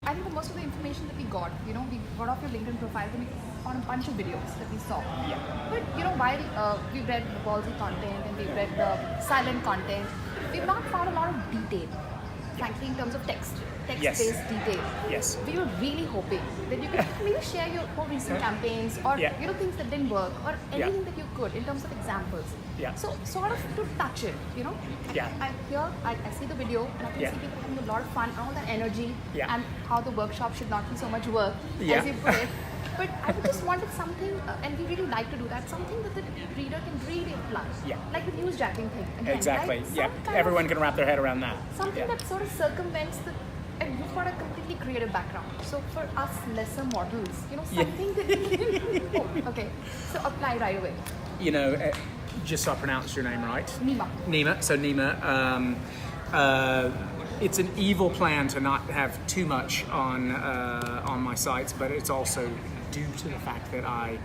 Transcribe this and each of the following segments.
I think the most of the information that we got off your LinkedIn profile, then we found a bunch of videos that we saw. Yeah. But while we've read the BALLSY content and we've read the silent content, we've not found a lot of detail, frankly, in terms of text-based detail. Yes. We were really hoping that you could maybe share your more recent campaigns or things that didn't work or anything that you could in terms of examples. Yeah. So sort of to touch it, Yeah. I see the video and I can see people having a lot of fun, all that energy and how the workshop should not be so much work, as you put it. But I just wanted something, and we really like to do that, something that the reader can really apply. Yeah. Like the newsjacking thing. Again, Exactly. Right? Yeah. Everyone can wrap their head around that. Something that sort of circumvents the. And you've got a completely creative background. So for us lesser models, something that we can. Okay. So apply right away. Just so I pronounce your name right. Nima. So Nima, it's an evil plan to not have too much on my sites, but it's also due to the fact that I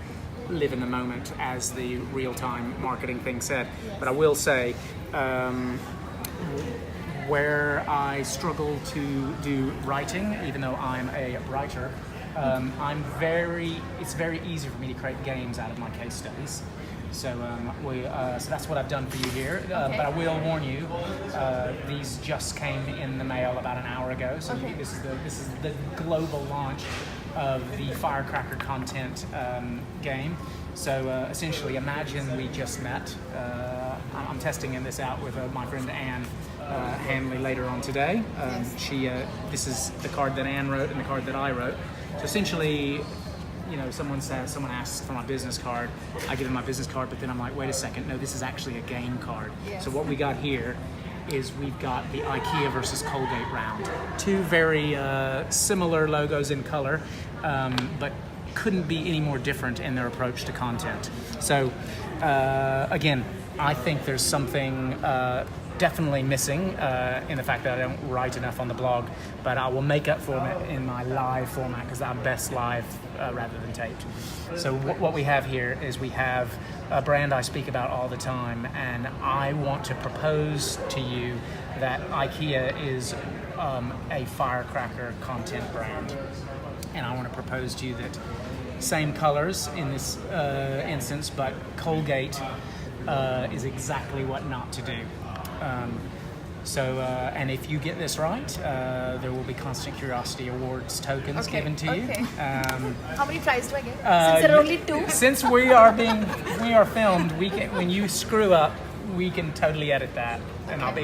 live in the moment, as the real-time marketing thing said. Yes. But I will say, where I struggle to do writing, even though I'm a writer, it's very easy for me to create games out of my case studies. So so that's what I've done for you here. But I will warn you, these just came in the mail about an hour ago. So this is the global launch of the Firecracker content game. So essentially, imagine we just met. I'm testing this out with my friend Anne Hanley later on today. This is the card that Anne wrote and the card that I wrote. So essentially, someone asks for my business card, I give them my business card, but then I'm like, wait a second, no, this is actually a game card. Yes. So what we got here is we've got the IKEA versus Colgate round. Two very similar logos in color, but couldn't be any more different in their approach to content. So again, I think there's something definitely missing in the fact that I don't write enough on the blog, but I will make up for it in my live format because I'm best live rather than taped. So what we have here is we have a brand I speak about all the time, and I want to propose to you that IKEA is a Firecracker content brand. And I want to propose to you that same colors in this instance, but Colgate is exactly what not to do. And if you get this right, there will be Constant Curiosity Awards tokens given to you. How many tries do I get? Since there are only two. Since we are filmed, when you screw up, we can totally edit that, and I'll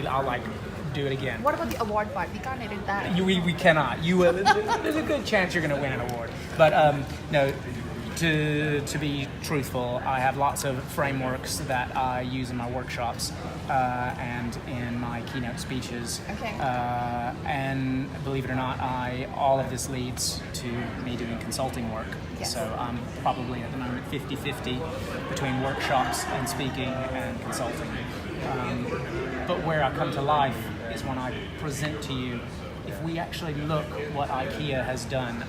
do it again. What about the award part? We can't edit that. We cannot. There's a good chance you're going to win an award, but no. To be truthful, I have lots of frameworks that I use in my workshops and in my keynote speeches. And believe it or not, all of this leads to me doing consulting work. Yes. So I'm probably at the moment 50-50 between workshops and speaking and consulting. But where I come to life is when I present to you, if we actually look what IKEA has done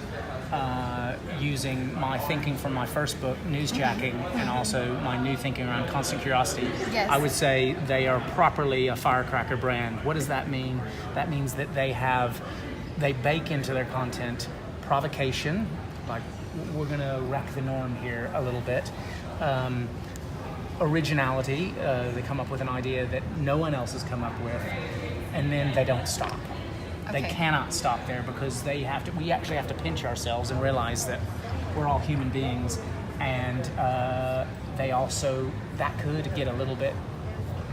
using my thinking from my first book, Newsjacking, and also my new thinking around Constant Curiosity, I would say they are properly a Firecracker brand. What does that mean? That means that they bake into their content provocation, like we're going to wreck the norm here a little bit. Originality, they come up with an idea that no one else has come up with, and then they don't stop. They cannot stop there because we actually have to pinch ourselves and realize that we're all human beings, and that could get a little bit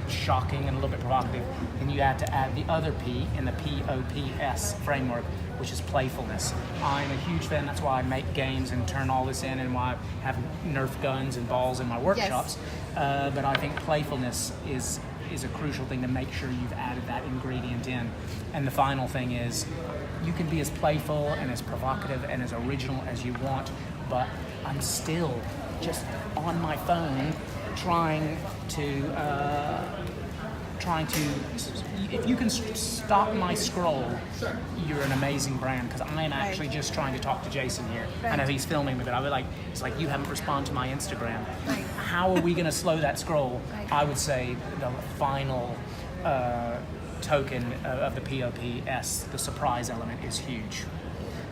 shocking and a little bit provocative. And you have to add the other P in the POPS framework, which is playfulness. I'm a huge fan, that's why I make games and turn all this in, and why I have Nerf guns and balls in my workshops. But I think playfulness is a crucial thing to make sure you've added that ingredient in. And the final thing is, you can be as playful and as provocative and as original as you want, but I'm still just on my phone trying to if you can stop my scroll, you're an amazing brand, because I am actually just trying to talk to Jason here. I know he's filming me, but I would it's like you haven't responded to my Instagram. How are we going to slow that scroll? I would say the final token of the POPS, the surprise element, is huge.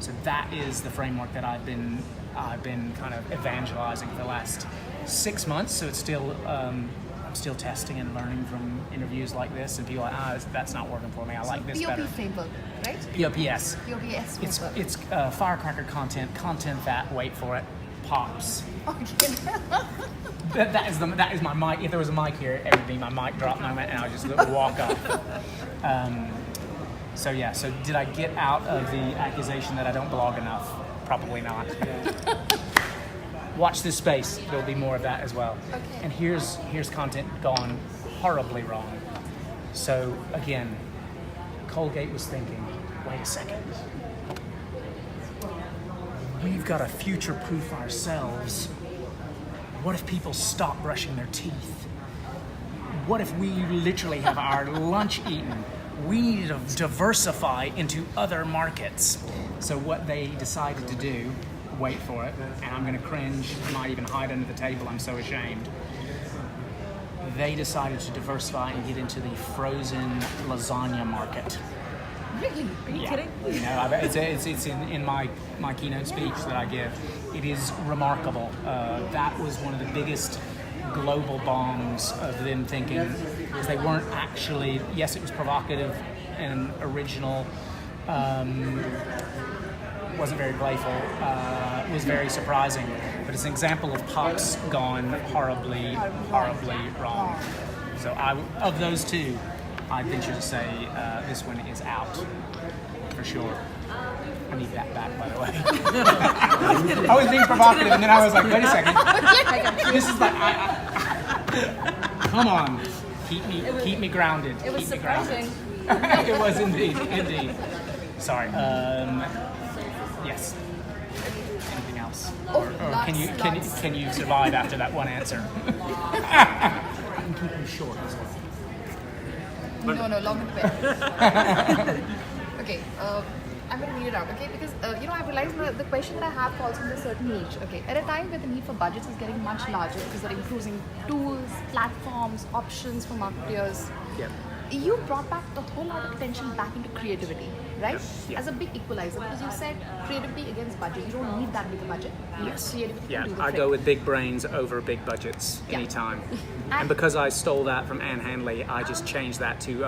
So that is the framework that I've been kind of evangelizing for the last 6 months. So it's still I'm still testing and learning from interviews like this, and people are like, that's not working for me. I like this better. POP framework, right? POPS. POPS framework. It's firecracker content that, wait for it, pops. Okay. That is my mic. If there was a mic here, it would be my mic drop moment, and I would just walk off. So did I get out of the accusation that I don't blog enough? Probably not. Watch this space. There'll be more of that as well. Okay. And here's content gone horribly wrong. So again, Colgate was thinking, wait a second. We've got to future-proof ourselves. What if people stop brushing their teeth? What if we literally have our lunch eaten? We need to diversify into other markets. So what they decided to do, wait for it, and I'm going to cringe, I might even hide under the table, I'm so ashamed. They decided to diversify and get into the frozen lasagna market. Really? Are you kidding? You know, it's in my keynote speech that I give. It is remarkable. That was one of the biggest global bombs of them thinking, because they weren't actually, yes, it was provocative and original, wasn't very playful, was very surprising, but it's an example of pops gone horribly wrong. So of those two, I venture to say this one is out for sure. I need that back, by the way. I was being provocative, and then I was like, wait a second. This is like, come on, keep me grounded. It was surprising. It was indeed. Sorry. Yes. Anything else? Or can you survive after that one answer? I can keep them short as well. No, long and fair. Okay, I'm going to read it out, okay? Because, I've realized the question that I have falls into a certain niche, okay? At a time where the need for budgets is getting much larger because they're increasing tools, platforms, options for marketers. Yeah. You brought back a whole lot of attention back into creativity, right? Yeah. As a big equalizer, because you said creativity against budget. You don't need that big a budget. Yes. Creativity Yeah, can do the I trick. go with big brains over big budgets Yeah. anytime. And because I stole that from Anne Handley, I just changed that to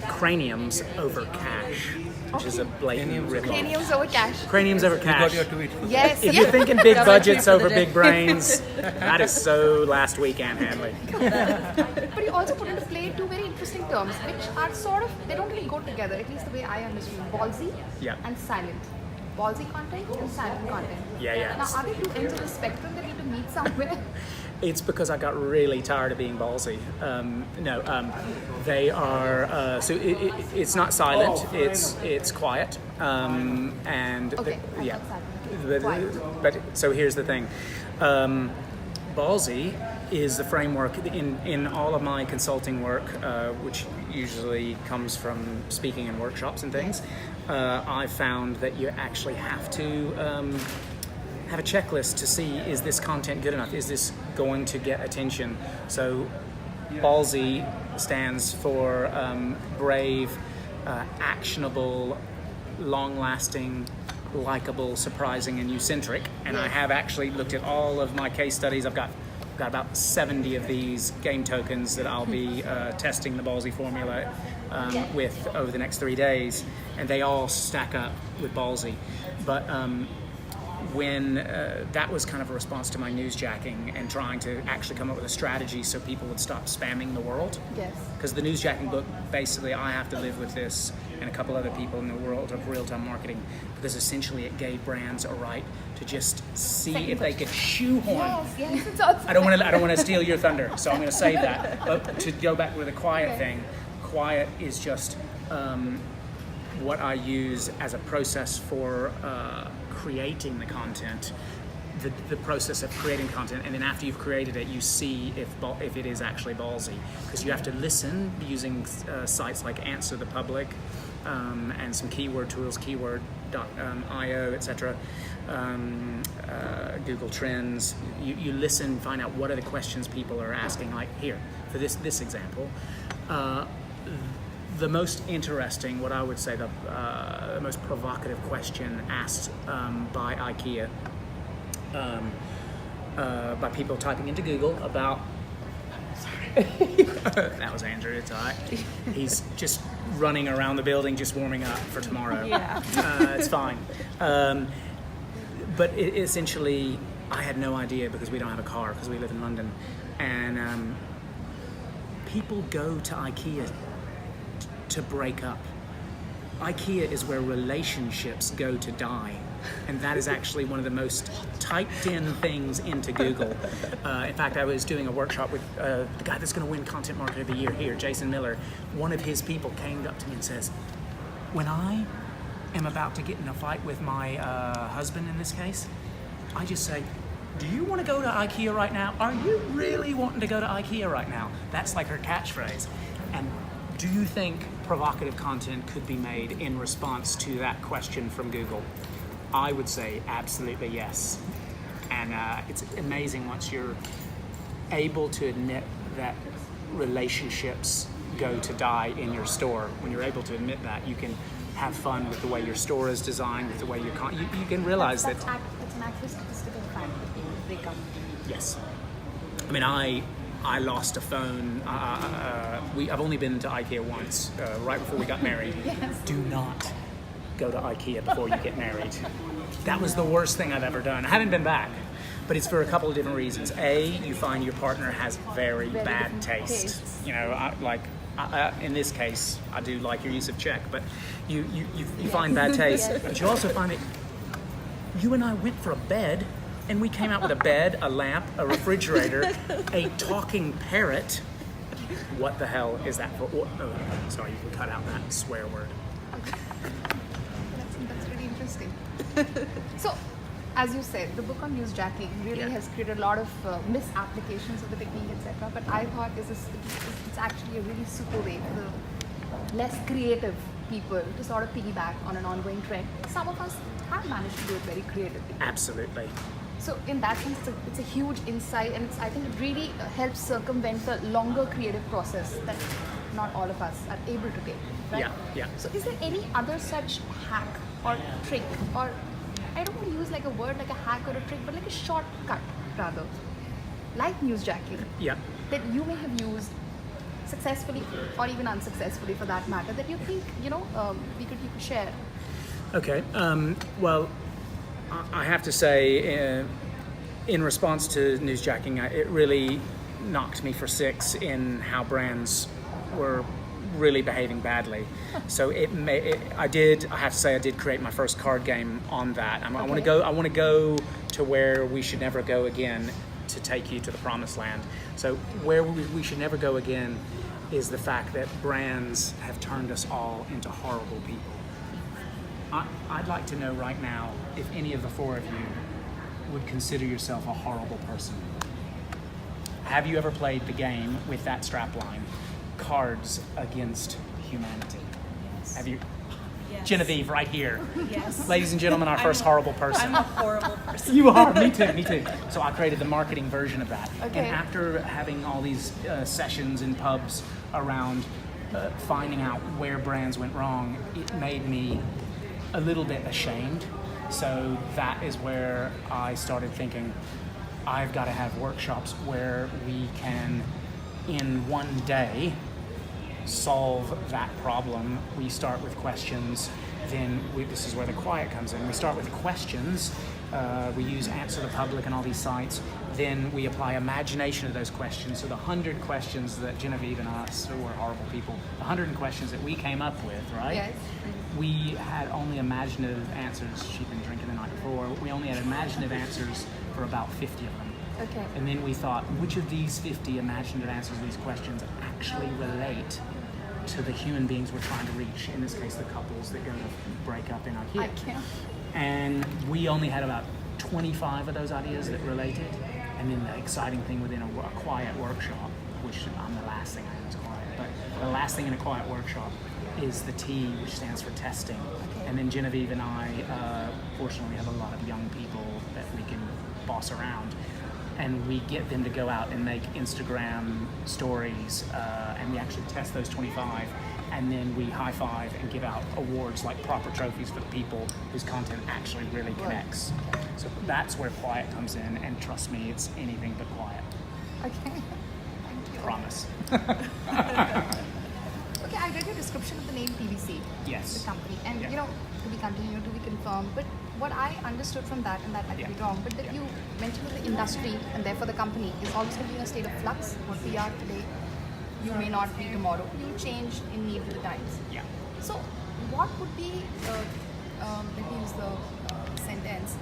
craniums over cash, which is a blatant rip-off. Craniums over cash. Craniums over cash. Got your tweet. Yes. If you're thinking big Got my budgets tweet for the over day. big brains, that is so last week, Anne Handley. But you also put into play two very interesting terms, which are sort of, they don't really go together, at least the way I understand. Ballsy Yeah. and silent. Ballsy content and silent content. Yeah. Now, are they two ends of the spectrum that need to meet somewhere? It's because I got really tired of being ballsy. They are. So it's not silent. It's quiet. And Okay, I yeah. thought silent. Quiet. But so here's the thing. Ballsy is the framework in all of my consulting work, which usually comes from speaking and workshops and things. I've found that you actually have to have a checklist to see, is this content good enough? Is this going to get attention? So Ballsy stands for brave, actionable, long-lasting, likable, surprising, and you-centric. And I have actually looked at all of my case studies. I've got about 70 of these game tokens that I'll be testing the Ballsy formula with over the next 3 days, and they all stack up with Ballsy. But when that was kind of a response to my newsjacking and trying to actually come up with a strategy so people would stop spamming the world. Yes. Because the newsjacking book, basically, I have to live with this and a couple other people in the world of real-time marketing, because essentially it gave brands a right to just see if they could shoehorn. Yes, it's awesome. I don't want to steal your thunder, so I'm going to save that. But to go back with the quiet thing, quiet is just what I use as a process for creating the content, the process of creating content, and then after you've created it, you see if it is actually ballsy, because you have to listen using sites like Answer the Public and some keyword tools, keyword.io, etc. Google Trends. You listen, find out what are the questions people are asking. Like here, for this example, the most interesting, what I would say, the most provocative question asked by IKEA, by people typing into Google about. That was Andrew. It's all right. He's just running around the building, just warming up for tomorrow. Yeah. It's fine. But essentially, I had no idea because we don't have a car because we live in London, and people go to IKEA to break up. IKEA is where relationships go to die, and that is actually one of the most typed in things into Google. In fact, I was doing a workshop with the guy that's going to win Content Marketer of the Year here, Jason Miller. One of his people came up to me and says, when I am about to get in a fight with my husband in this case, I just say, do you want to go to IKEA right now? Are you really wanting to go to IKEA right now? That's like her catchphrase. And do you think provocative content could be made in response to that question from Google? I would say absolutely yes. And it's amazing once you're able to admit that relationships go to die in your store. When you're able to admit that, you can have fun with the way your store is designed, with the way you can realize that's an actual statistical fact that people break up. Yes. I mean, I lost a phone. I've only been to IKEA once, right before we got married. Yes. Do not go to IKEA before you get married. That was the worst thing I've ever done. I haven't been back, but it's for a couple of different reasons. A, you find your partner has very bad taste. Tastes. You know, in this case, I do like your use of check, but you find bad taste. Yes. But you also find that you and I went for a bed, and we came out with a bed, a lamp, a refrigerator, a talking parrot. What the hell is that for? Oh, sorry, you can cut out that swear word. That's really interesting. So, as you said, the book on newsjacking really has created a lot of misapplications of the technique, etc. But I thought it's actually a really super way for the less creative people to sort of piggyback on an ongoing trend. Some of us have managed to do it very creatively. Absolutely. So in that sense, it's a huge insight, and I think it really helps circumvent the longer creative process that not all of us are able to take. Right? Yeah. So is there any other such hack or trick, or I don't want to use like a word like a hack or a trick, but like a shortcut rather, like newsjacking, that you may have used successfully or even unsuccessfully for that matter, that you think you could share? Okay. Well, I have to say, in response to newsjacking, it really knocked me for six in how brands were really behaving badly. So I have to say, I did create my first card game on that. I want to go to where we should never go again to take you to the promised land. So where we should never go again is the fact that brands have turned us all into horrible people. I'd like to know right now if any of the four of you would consider yourself a horrible person. Have you ever played the game with that strapline, Cards Against Humanity? Yes. Have you? Yes. Genevieve, right here. Yes. Ladies and gentlemen, our first horrible person. I'm a horrible person. You are, me too. So I created the marketing version of that. Okay. And after having all these sessions in pubs around finding out where brands went wrong, it made me a little bit ashamed. So that is where I started thinking, I've got to have workshops where we can, in one day, solve that problem. We start with questions, then this is where the quiet comes in. We start with questions, we use Answer the Public and all these sites, then we apply imagination to those questions. So the 100 questions that Genevieve and us, who are horrible people, the 100 questions that we came up with, right? Yes. We had only imaginative answers. She'd been drinking the night before. We only had imaginative answers for about 50 of them. Okay. And then we thought, which of these 50 imaginative answers to these questions actually relate to the human beings we're trying to reach? In this case, the couples that go to break up in IKEA. I can't. And we only had about 25 of those ideas that related. And then the exciting thing within a quiet workshop, which I'm the last thing I am is quiet, but the last thing in a quiet workshop is the T, which stands for testing. Okay. And then Genevieve and I, fortunately, have a lot of young people that we can boss around. and we get them to go out and make Instagram stories, and we actually test those 25, and then we high five and give out awards like proper trophies for the people whose content actually really connects. So that's where quiet comes in, and trust me, it's anything but quiet. Okay. Promise. Okay, I read your description of the name PVC. Yes. The company. And Yeah. you know, to be continued, to be confirmed. But what I understood from that, and that might be wrong, but that you mentioned that the industry and therefore the company is always going to be in a state of flux. What we are today, you may not be tomorrow. You change in need with the times. Yeah. So, what would be, let me use the sentence,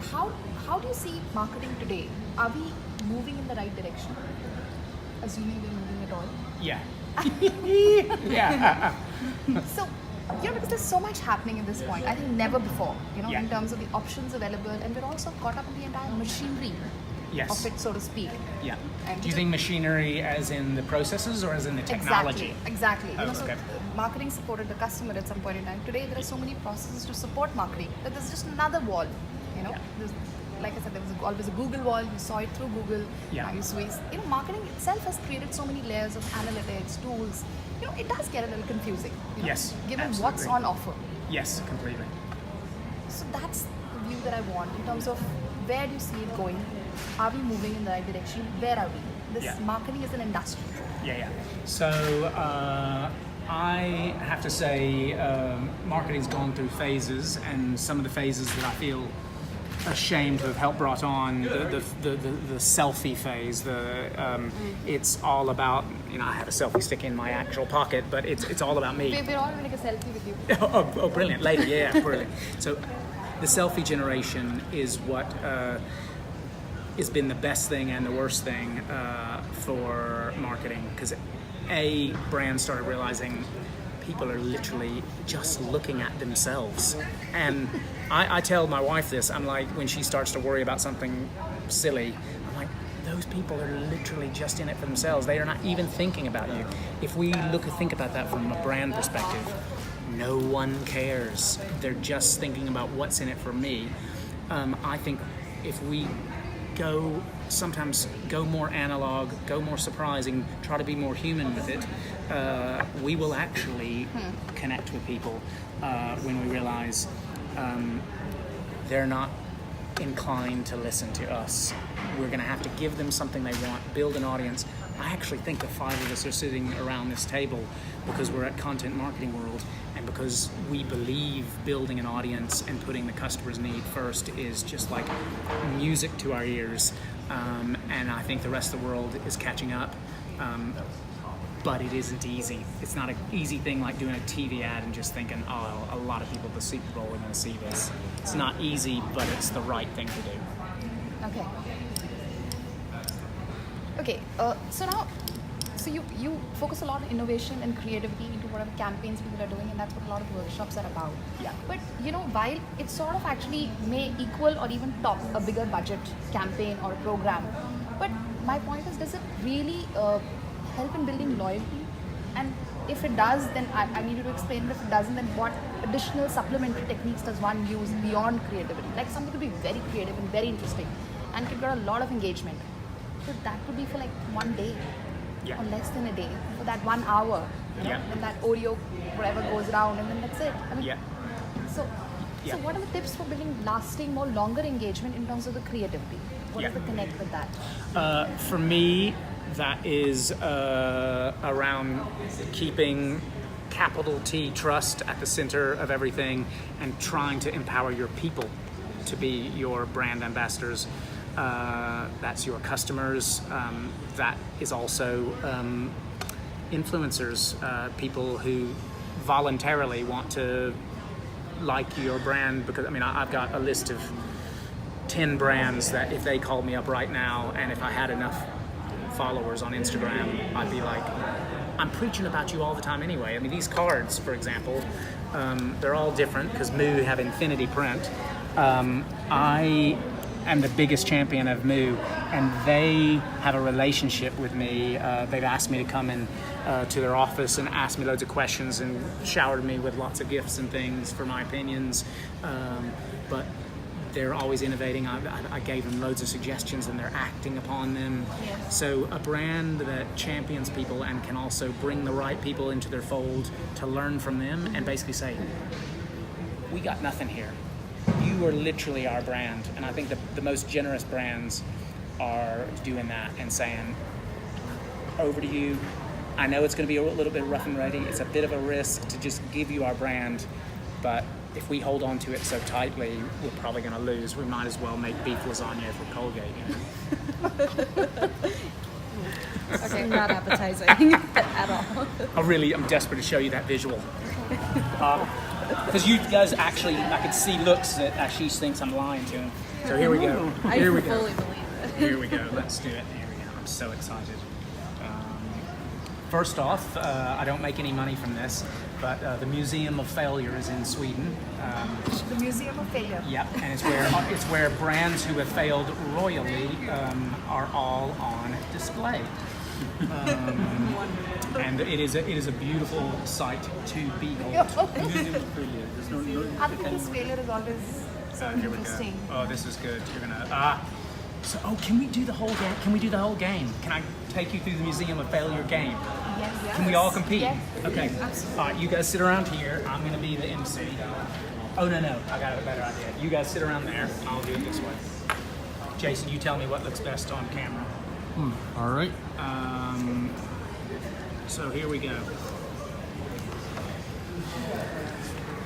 how do you see marketing today? Are we moving in the right direction? Assuming we're moving at all. Yeah. Yeah. So, you know, because there's so much happening at this point, I think never before, you know, Yeah. in terms of the options available, and we're also caught up in the entire machinery Yes. of it, so to speak. Yeah. And Do you think machinery as in the processes or as in the technology? Exactly. Oh, You know, so okay. marketing supported the customer at some point in time. Today, there are so many processes to support marketing that there's just another wall. You know, Yeah. there's, like I said, there was always a Google wall. You saw it through Google. Yeah. Now you see, you know, marketing itself has created so many layers of analytics, tools. You know, it does get a little confusing. You know, Yes, Given absolutely. what's on offer. Yes, completely. So that's the view that I want in terms of where do you see it going? Are we moving in the right direction? Where are we? This Yeah. marketing is an industry. Yeah. So I have to say, marketing's gone through phases, and some of the phases that I feel ashamed to have helped brought on the selfie phase. It's all about, you know, I have a selfie stick in my actual pocket, but it's all about me. We're all going to take a selfie with you. Oh, brilliant! Later, yeah, brilliant. So, the selfie generation is what has been the best thing and the worst thing for marketing, because brands started realizing people are literally just looking at themselves, and I tell my wife this. I'm like, when she starts to worry about something silly, I'm like, those people are literally just in it for themselves. They are not even thinking about you. If we think about that from a brand perspective, no one cares. They're just thinking about what's in it for me. I think if we sometimes go more analog, go more surprising, try to be more human with it, we will actually connect with people when we realize they're not inclined to listen to us. We're going to have to give them something they want, build an audience. I actually think the five of us are sitting around this table because we're at Content Marketing World, and because we believe building an audience and putting the customer's need first is just like music to our ears. And I think the rest of the world is catching up. But it isn't easy. It's not an easy thing like doing a TV ad and just thinking, oh, a lot of people at the Super Bowl are going to see this. It's not easy, but it's the right thing to do. Okay. Okay. So now, you focus a lot on innovation and creativity into whatever campaigns people are doing, and that's what a lot of workshops are about. Yeah. But you know, while it sort of actually may equal or even top a bigger budget campaign or program, but my point is, does it really help in building loyalty? And if it does, then I need you to explain. But if it doesn't, then what additional supplementary techniques does one use beyond creativity? Like something could be very creative and very interesting and could get a lot of engagement. So that could be for like one day or less than a day, for that 1 hour. You know, and that Oreo, whatever goes around, and then that's it. I mean, So what are the tips for building lasting, more longer engagement in terms of the creativity? What is the connect with that? For me, that is around keeping capital T trust at the center of everything and trying to empower your people to be your brand ambassadors. That's your customers. That is also influencers, people who voluntarily want to like your brand. Because I mean, I've got a list of 10 brands that if they called me up right now, and if I had enough followers on Instagram, I'd be like, I'm preaching about you all the time anyway. I mean, these cards, for example, they're all different because Moo have infinity print. I am the biggest champion of Moo, and they have a relationship with me. They've asked me to come in to their office and ask me loads of questions and showered me with lots of gifts and things for my opinions. But they're always innovating. I gave them loads of suggestions and they're acting upon them. Yes. So a brand that champions people and can also bring the right people into their fold to learn from them and basically say, we got nothing here. You are literally our brand. And I think the most generous brands are doing that and saying, over to you. I know it's going to be a little bit rough and ready. It's a bit of a risk to just give you our brand, but if we hold on to it so tightly, we're probably going to lose. We might as well make beef lasagna for Colgate. You know? Okay, not appetizing at all. I'm desperate to show you that visual. Because you guys actually, I can see looks that Ashish thinks I'm lying to him. So here we go. Here we go. Fully believe it. Here we go. Let's do it. Here we go. I'm so excited. First off, I don't make any money from this, but the Museum of Failure is in Sweden. The Museum of Failure. Yep, and it's where brands who have failed royally are all on display. And it is a beautiful sight to behold. I think this failure is always so Here we interesting. go. Oh, this is good. You're gonna. Can we do the whole game? Can we do the whole game? Can I take you through the Museum of Failure game? Yes. Can we all compete? Yes. Okay. Absolutely. All right, you guys sit around here. I'm gonna be the MC. Oh no, I got a better idea. You guys sit around there. I'll do it this way. Jason, you tell me what looks best on camera. All right. So here we go.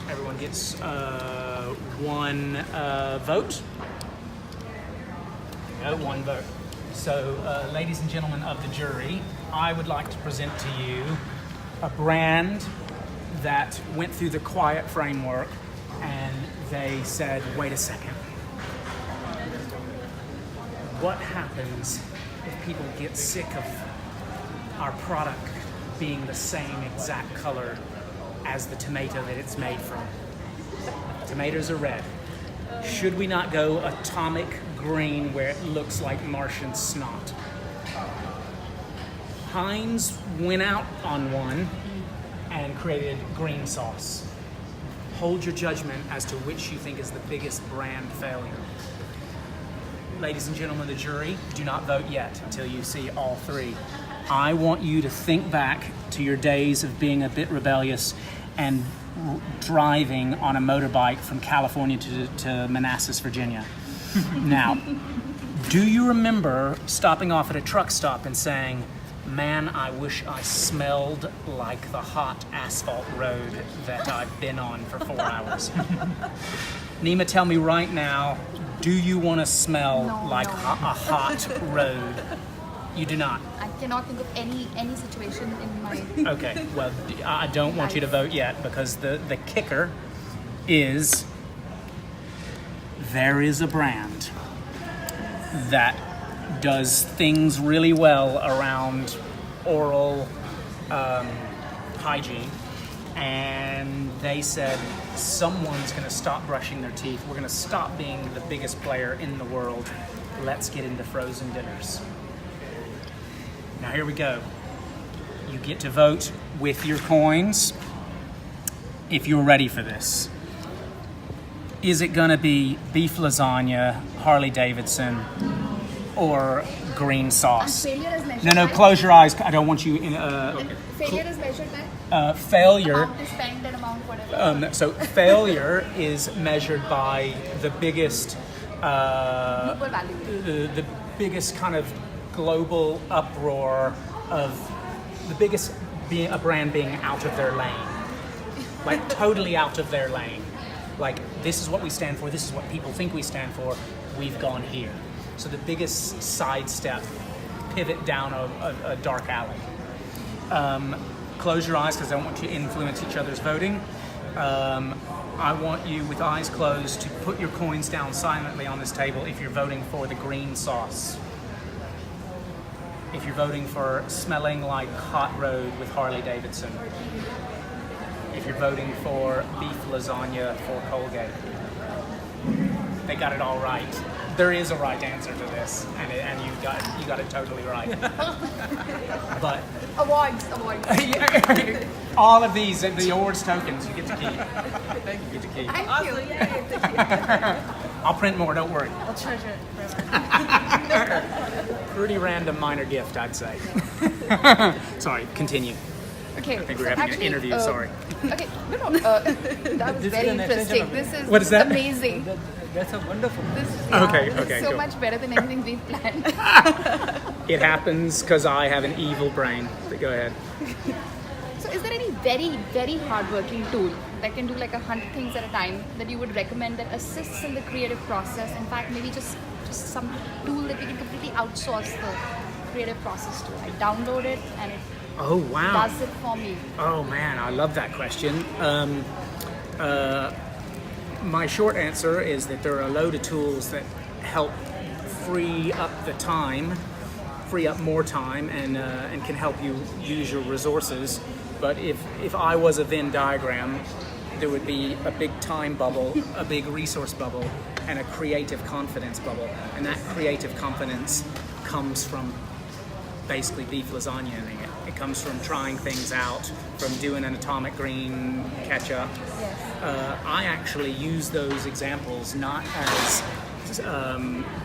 Everyone gets one vote. No, one vote. So, ladies and gentlemen of the jury, I would like to present to you a brand that went through the quiet framework and they said, wait a second. What happens if people get sick of our product being the same exact color as the tomato that it's made from? Tomatoes are red. Should we not go atomic green where it looks like Martian snot? Heinz went out on one and created green sauce. Hold your judgment as to which you think is the biggest brand failure. Ladies and gentlemen of the jury, do not vote yet until you see all three. I want you to think back to your days of being a bit rebellious and driving on a motorbike from California to Manassas, Virginia. Now, do you remember stopping off at a truck stop and saying, man, I wish I smelled like the hot asphalt road that I've been on for 4 hours? Nima, tell me right now, do you want to smell a hot road? You do not. I cannot think of any situation in my. Okay, well, I don't want you to vote yet because the kicker is there is a brand that does things really well around oral hygiene, and they said someone's going to stop brushing their teeth. We're going to stop being the biggest player in the world. Let's get into frozen dinners. Now here we go. You get to vote with your coins if you're ready for this. Is it gonna be beef lasagna, Harley Davidson, or green sauce? Failure is measured. No, by- close your eyes. I don't want you in Failure is measured by failure. amount to spend and amount whatever. So failure is measured by the biggest Equal value. the biggest kind of global uproar of the biggest being a brand being out of their lane, like totally out of their lane. Like, this is what we stand for, this is what people think we stand for, we've gone here. So the biggest sidestep, pivot down a dark alley. Close your eyes because I don't want you to influence each other's voting. I want you, with eyes closed, to put your coins down silently on this table if you're voting for the green sauce. If you're voting for smelling like hot road with Harley Davidson. If you're voting for beef lasagna for Colgate. they got it all right. There is a right answer to this, and you got it totally right. But Awards. all of these, the awards tokens, you get to keep. You get to keep. Thank you. I'll print more. Don't worry. I'll treasure it forever. Pretty random minor gift, I'd say. Sorry. Continue. Okay. I think we're having an interview. Sorry. Okay. No. That was very interesting. What is that? Amazing. That's a wonderful. This is Okay, so cool. much better than anything we've planned. It happens because I have an evil brain. But go ahead. So is there any very, very hardworking tool that can do like 100 things at a time that you would recommend that assists in the creative process? In fact, maybe just some tool that we can completely outsource the creative process to. I download it and it Oh wow. does it for me. Oh man, I love that question. My short answer is that there are a load of tools that help free up more time, and can help you use your resources. But if I was a Venn diagram, there would be a big time bubble, a big resource bubble, and a creative confidence bubble. And that creative confidence comes from basically beef lasagna-ing it. It comes from trying things out, from doing an atomic green ketchup. Yes. I actually use those examples not as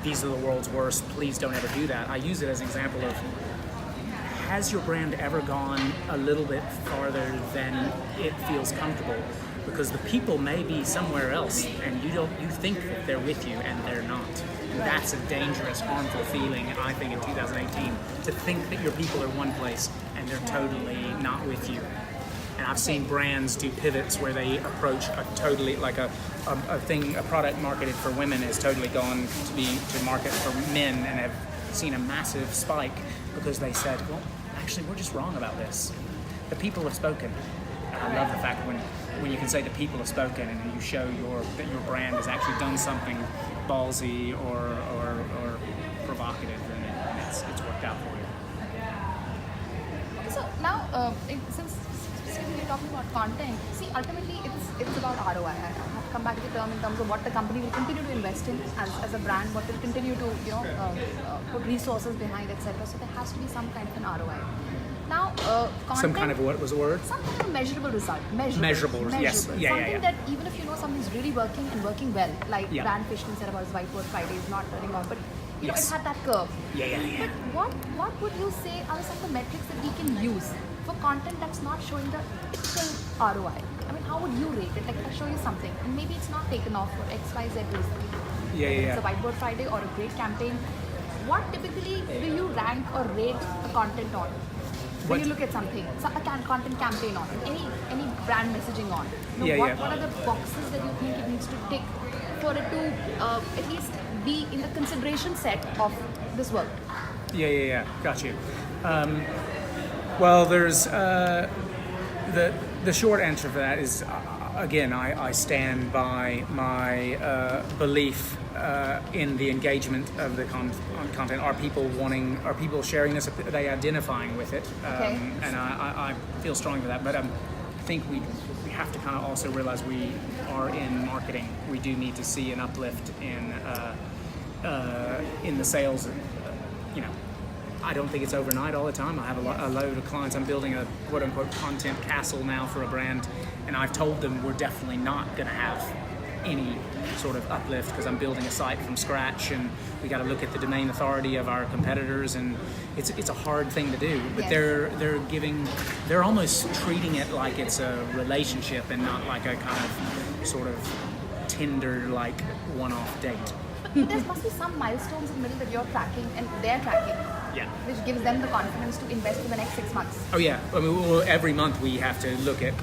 these are the world's worst, please don't ever do that. I use it as an example of, has your brand ever gone a little bit farther than it feels comfortable? Because the people may be somewhere else, and you think that they're with you, and they're not. And that's a dangerous, harmful feeling, I think, in 2018, to think that your people are one place and they're totally not with you. And I've seen brands do pivots where they approach a totally, like a product marketed for women has totally gone to market for men, and have seen a massive spike because they said, well, actually, we're just wrong about this. The people have spoken. And I love the fact when you can say the people have spoken, and you show that your brand has actually done something ballsy or provocative, and it's worked out for you. Okay, so now, since we're talking about content, see, ultimately it's about ROI. I have to come back to the term in terms of what the company will continue to invest in as a brand, what will continue to put resources behind, etc. So there has to be some kind of an ROI. Now, content, Some kind of, what was the word? some kind of measurable result. Measurable, yes. Yeah, something that even if you know something's really working and working well, like Yeah. Brand Fishkin said about his Whiteboard Fridays not turning off, but you know, Yes. it had that curve. Yeah. But what would you say are some of the metrics that we can use for content that's not showing the typical ROI? I mean, how would you rate it? Like, if I show you something and maybe it's not taken off for XYZ reason. Yeah. It's a Whiteboard Friday or a great campaign. What typically do you rank or rate a content on? When What? you look at something, content campaign on, any brand messaging on. What are the boxes that you think it needs to tick for it to at least be in the consideration set of this work? Yeah. Got you. Well, there's the short answer for that is, again, I stand by my belief in the engagement of the content. Are people sharing this? Are they identifying with it? Okay. And I feel strongly with that. But I think we have to kind of also realize we are in marketing. We do need to see an uplift in the sales. I don't think it's overnight all the time. I have a load of clients. I'm building a quote-unquote content castle now for a brand, and I've told them we're definitely not going to have any sort of uplift because I'm building a site from scratch, and we got to look at the domain authority of our competitors, and it's a hard thing to do. But Yes. they're almost treating it like it's a relationship and not like a kind of sort of Tinder-like one-off date. But there must be some milestones in the middle that you're tracking and they're tracking, Yeah. which gives them the confidence to invest in the next 6 months. Oh yeah. I mean, every month we have to look at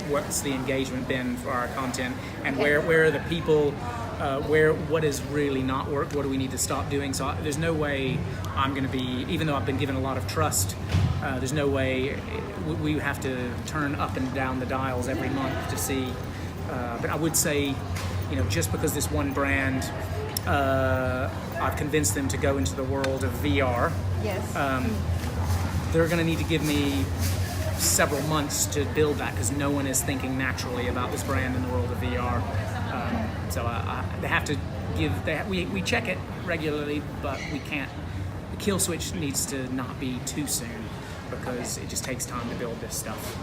what's the engagement been for our content, and Okay. where are the people, what is really not worked, what do we need to stop doing. So there's no way I'm going to be, even though I've been given a lot of trust, there's no way we have to turn up and down the dials every month to see. But I would say, just because this one brand, I've convinced them to go into the world of VR. Yes. They're going to need to give me several months to build that, because no one is thinking naturally about this brand in the world of VR. So they have to we check it regularly, but we can't. The kill switch needs to not be too soon because it just takes time to build this stuff.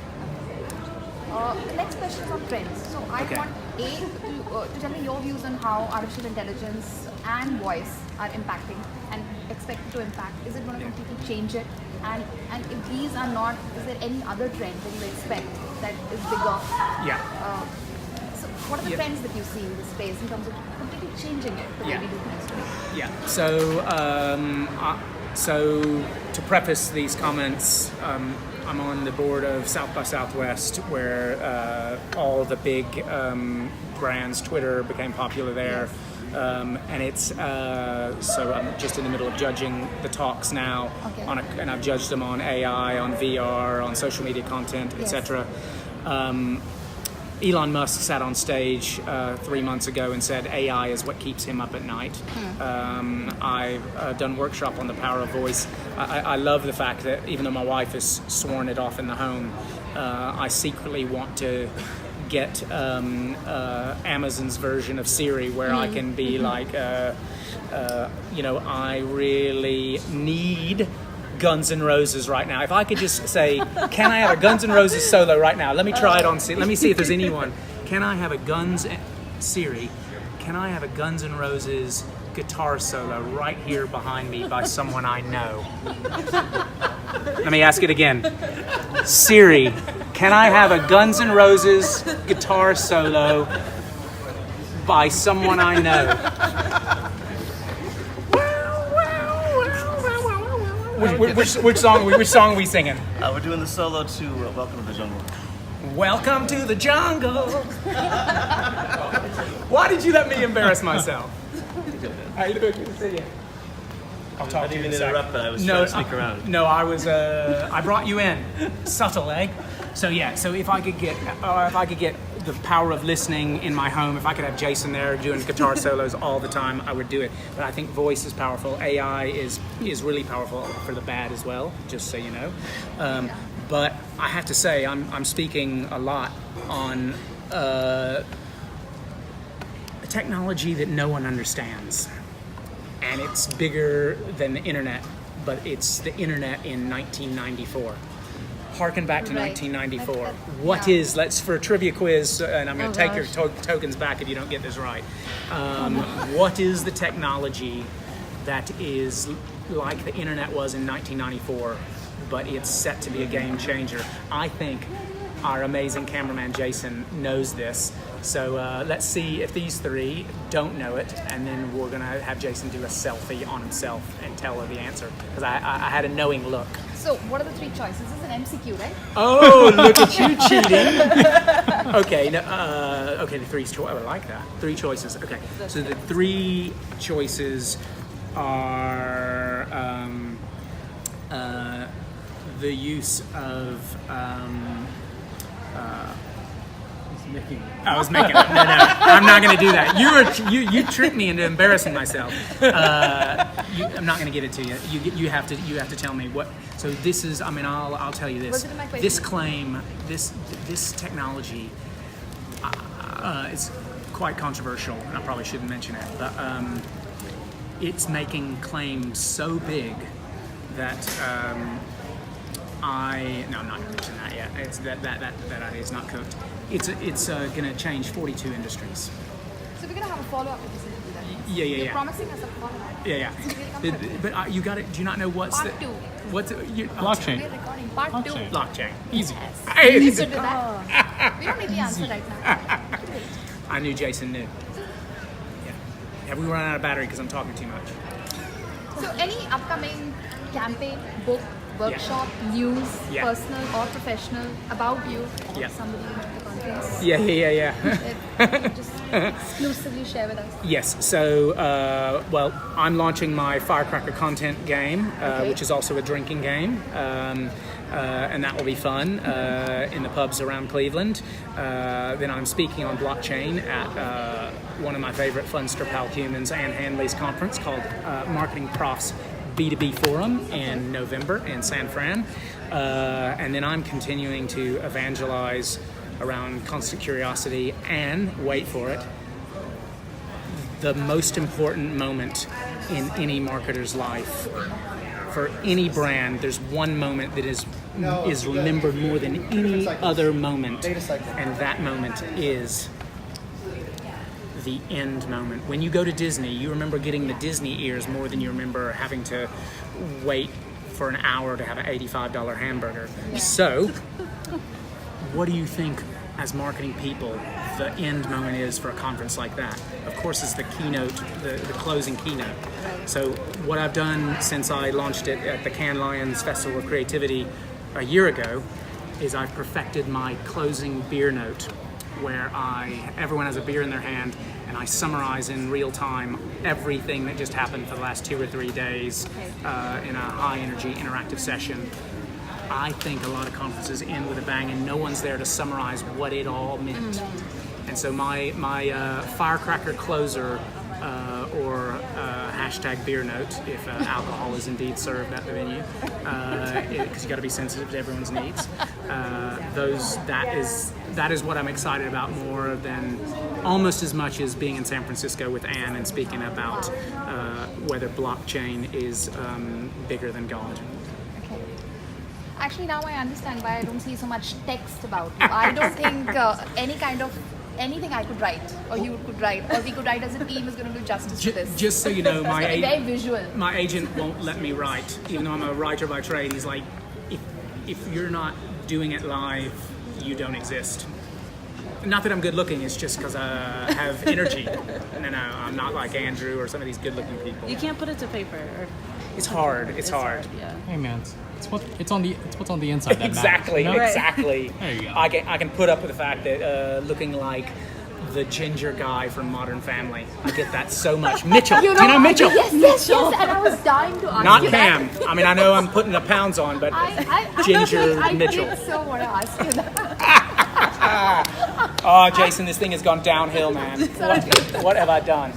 The next question is on trends. So I want to tell me your views on how artificial intelligence and voice are impacting and expected to impact. Is it going to completely change it? And if these are not, is there any other trend that you expect that is bigger? Yeah. So what are the trends that you see in this space in terms of completely changing it the way we do things today? Yeah. So to preface these comments, I'm on the board of South by Southwest, where all the big brands, Twitter became popular there. And it's so I'm just in the middle of judging the talks now, and I've judged them on AI, on VR, on social media content, etc. Elon Musk sat on stage 3 months ago and said AI is what keeps him up at night. I've done workshop on the power of voice. I love the fact that even though my wife has sworn it off in the home, I secretly want to get Amazon's version of Siri where I can be like, I really need Guns N' Roses right now. If I could just say, can I have a Guns N' Roses solo right now? Let me try it on Siri. Let me see if there's anyone. Can I have a Siri, can I have a Guns N' Roses guitar solo right here behind me by someone I know? Let me ask it again. Siri, can I have a Guns N' Roses guitar solo by someone I know? Which song are we singing? We're doing the solo to Welcome to the Jungle. Welcome to the jungle. Why did you let me embarrass myself? How you doing? Good to see you. I'll talk to you in a second. But I was trying to sneak around. No, I brought you in. Subtle, eh? So if I could get the power of listening in my home, if I could have Jason there doing guitar solos all the time, I would do it. But I think voice is powerful. AI is really powerful for the bad as well, just so you know. But I have to say, I'm speaking a lot on a technology that no one understands. And it's bigger than the internet, but it's the internet in 1994. Harken back to 1994. What is, for a trivia quiz, and I'm going to take your tokens back if you don't get this right. What is the technology that is like the internet was in 1994, but it's set to be a game changer? I think our amazing cameraman Jason knows this. So let's see if these three don't know it, and then we're going to have Jason do a selfie on himself and tell her the answer, because I had a knowing look. So what are the three choices? This is an MCQ, right? Oh, look at you cheating. Okay, the three choices. I like that. Three choices. Okay, so the three choices are the use of... I was making it. No, I'm not going to do that. You tricked me into embarrassing myself. I'm not going to give it to you. You have to tell me what. So this is. I'll tell you this. This claim, this technology, is quite controversial, and I probably shouldn't mention it. But it's making claims so big that. I'm not going to mention that yet. It's that idea is not cooked. It's going to change 42 industries. So we're going to have a follow-up with this interview then? Yeah. You're promising us a follow-up? Yeah. But you got it. Do you not know what's Part two. What's blockchain? We're recording part two. Blockchain. Easy. Yes. We need to do that. We don't need the answer right now. I knew Jason knew. Yeah. Have we run out of battery because I'm talking too much? So any upcoming campaign, book, workshop, news, personal or professional, about you, or somebody in the conference? Yeah. Just exclusively share with us. Yes, so, I'm launching my Firecracker content game, which is also a drinking game, and that will be fun in the pubs around Cleveland. Then I'm speaking on blockchain at one of my favorite Funster pal humans, Ann Hanley's conference called Marketing Profs B2B Forum in November in San Fran. And then I'm continuing to evangelize around constant curiosity and, wait for it, the most important moment in any marketer's life. For any brand, there's one moment that is remembered more than any other moment, and that moment is the end moment. When you go to Disney, you remember getting the Disney ears more than you remember having to wait for an hour to have an $85 hamburger. So, what do you think, as marketing people, the end moment is for a conference like that? Of course, it's the keynote, the closing keynote. So what I've done since I launched it at the Cannes Lions Festival of Creativity a year ago is I've perfected my closing beer note, where everyone has a beer in their hand, and I summarize in real time everything that just happened for the last 2 or 3 days in a high energy interactive session. I think a lot of conferences end with a bang, and no one's there to summarize what it all meant. And so my firecracker closer, or hashtag beer note, if alcohol is indeed served at the venue, because you got to be sensitive to everyone's needs. That is what I'm excited about more than, almost as much as being in San Francisco with Anne and speaking about whether blockchain is bigger than God. Actually, now I understand why I don't see so much text about you. I don't think anything I could write, or you could write, or we could write as a team is going to do justice to this. Just so you know, very visual. My agent won't let me write, even though I'm a writer by trade. He's like, if you're not doing it live, you don't exist. Not that I'm good looking, it's just because I have energy. No, I'm not like Andrew or some of these good looking people. You can't put it to paper. It's hard. It's hard. Yeah. Hey man, it's what's on the inside that exactly, matters, you know? exactly. There you go. I can put up with the fact that looking like the ginger guy from Modern Family. I get that so much. Mitchell, do you know Mitchell? Yes, and I was dying to ask Not you Cam. that. I mean, I know I'm putting the pounds on, but Ginger Mitchell. I did so want to ask you that. Oh, Jason, this thing has gone downhill, man. What have I done?